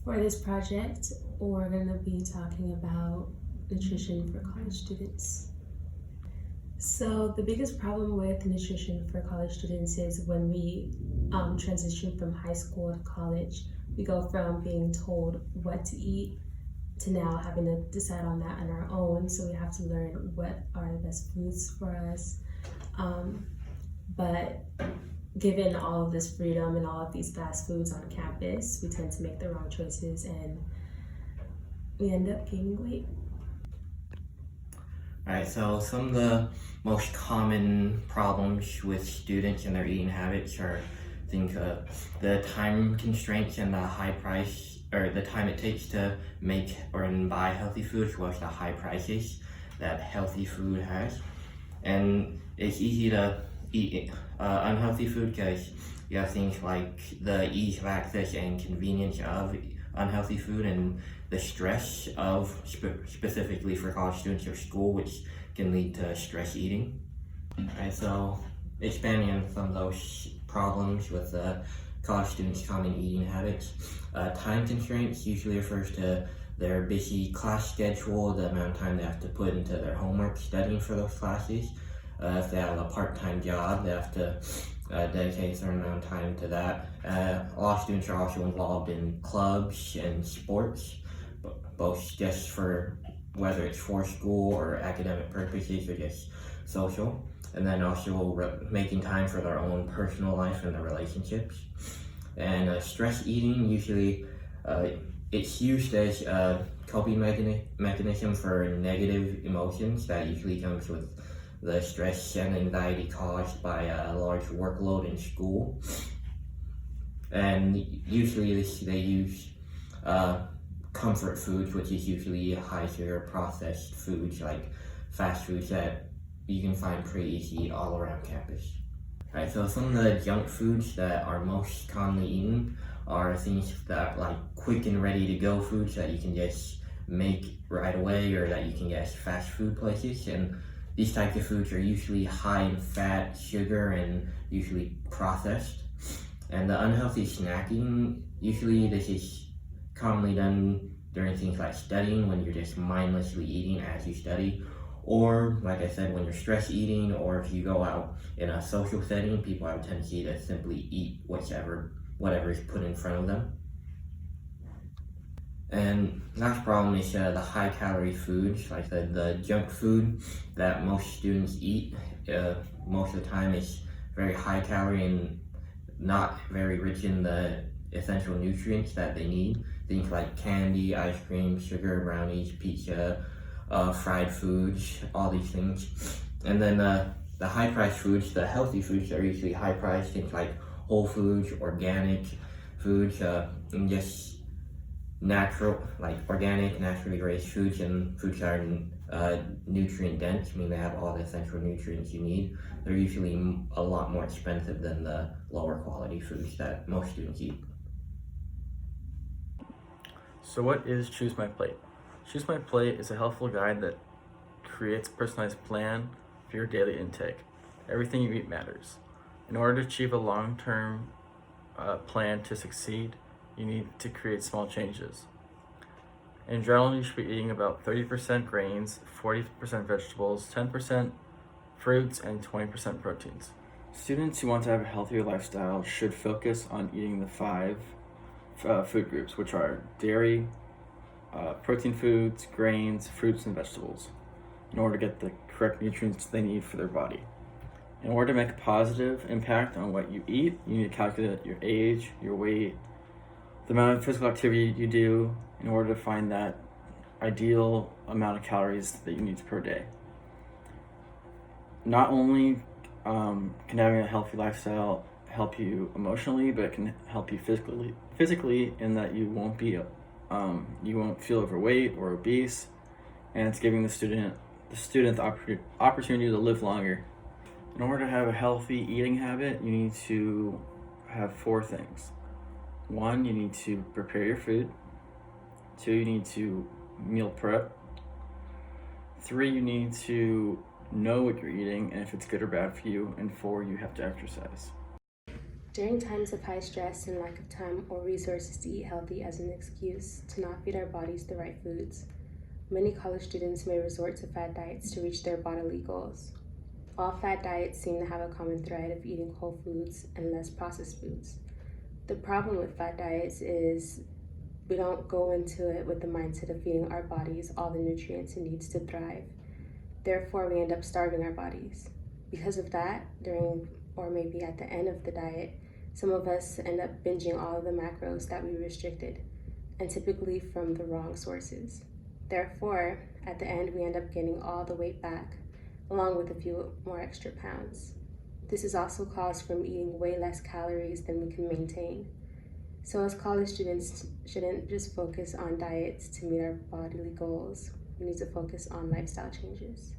For this project, we're going to be talking about nutrition for college students. So the biggest problem with nutrition for college students is when we transition from high school to college, we go from being told what to eat to now having to decide on that on our own. So we have to learn what are the best foods for us. But given all of this freedom and all of these fast foods on campus, we tend to make the wrong choices and we end up gaining weight. Alright, so some of the most common problems with students and their eating habits are the time constraints and the high price, or the time it takes to make or buy healthy food, as well as the high prices that healthy food has. And it's easy to eat unhealthy food because you have things like the ease of access and convenience of unhealthy food and the stress of specifically for college students of school, which can lead to stress eating. Alright, so expanding on some of those problems with college students' common eating habits, time constraints usually refers to their busy class schedule, the amount of time they have to put into their homework studying for those classes. If they have a part-time job, they have to dedicate a certain amount of time to that. A lot of students are also involved in clubs and sports, both just for whether it's for school or academic purposes or just social. And then also making time for their own personal life and their relationships. And stress eating, usually it's used as a coping mechanism for negative emotions that usually comes with the stress and anxiety caused by a large workload in school. And usually they use comfort foods, which is usually high sugar processed foods like fast foods that you can find pretty easy all around campus. Alright, so some of the junk foods that are most commonly eaten are things that like quick and ready to go foods that you can just make right away or that you can get at fast food places. And these types of foods are usually high in fat, sugar, and usually processed. And the unhealthy snacking, usually this is commonly done during things like studying, when you're just mindlessly eating as you study, or like I said, when you're stress eating, or if you go out in a social setting, people have a tendency to simply eat whatever is put in front of them. And last problem is the high calorie foods, like the junk food that most students eat. Most of the time is very high calorie and not very rich in the essential nutrients that they need. Things like candy, ice cream, sugar, brownies, pizza, fried foods, all these things. And then the high priced foods, the healthy foods are usually high priced, things like whole foods, organic foods, and just natural, like organic, naturally raised foods, and foods that are nutrient dense, meaning they have all the essential nutrients you need. They're usually a lot more expensive than the lower quality foods that most students eat. So what is Choose My Plate? Choose My Plate is a helpful guide that creates a personalized plan for your daily intake. Everything you eat matters. In order to achieve a long-term plan to succeed, you need to create small changes. In general, you should be eating about 30% grains, 40% vegetables, 10% fruits, and 20% proteins. Students who want to have a healthier lifestyle should focus on eating the 5 food groups, which are dairy, protein foods, grains, fruits, and vegetables, in order to get the correct nutrients they need for their body. In order to make a positive impact on what you eat, you need to calculate your age, your weight, the amount of physical activity you do in order to find that ideal amount of calories that you need per day. Not only can having a healthy lifestyle help you emotionally, but it can help you physically in that you won't feel overweight or obese, and it's giving the student the opportunity to live longer. In order to have a healthy eating habit, you need to have 4 things. 1, you need to prepare your food. 2, you need to meal prep. 3, you need to know what you're eating and if it's good or bad for you. And 4, you have to exercise. During times of high stress and lack of time or resources to eat healthy as an excuse to not feed our bodies the right foods, many college students may resort to fad diets to reach their bodily goals. All fad diets seem to have a common thread of eating whole foods and less processed foods. The problem with fad diets is we don't go into it with the mindset of feeding our bodies all the nutrients it needs to thrive. Therefore, we end up starving our bodies. Because of that, during or maybe at the end of the diet, some of us end up binging all of the macros that we restricted, and typically from the wrong sources. Therefore, at the end, we end up gaining all the weight back, along with a few more extra pounds. This is also caused from eating way less calories than we can maintain. So as college students shouldn't just focus on diets to meet our bodily goals. We need to focus on lifestyle changes.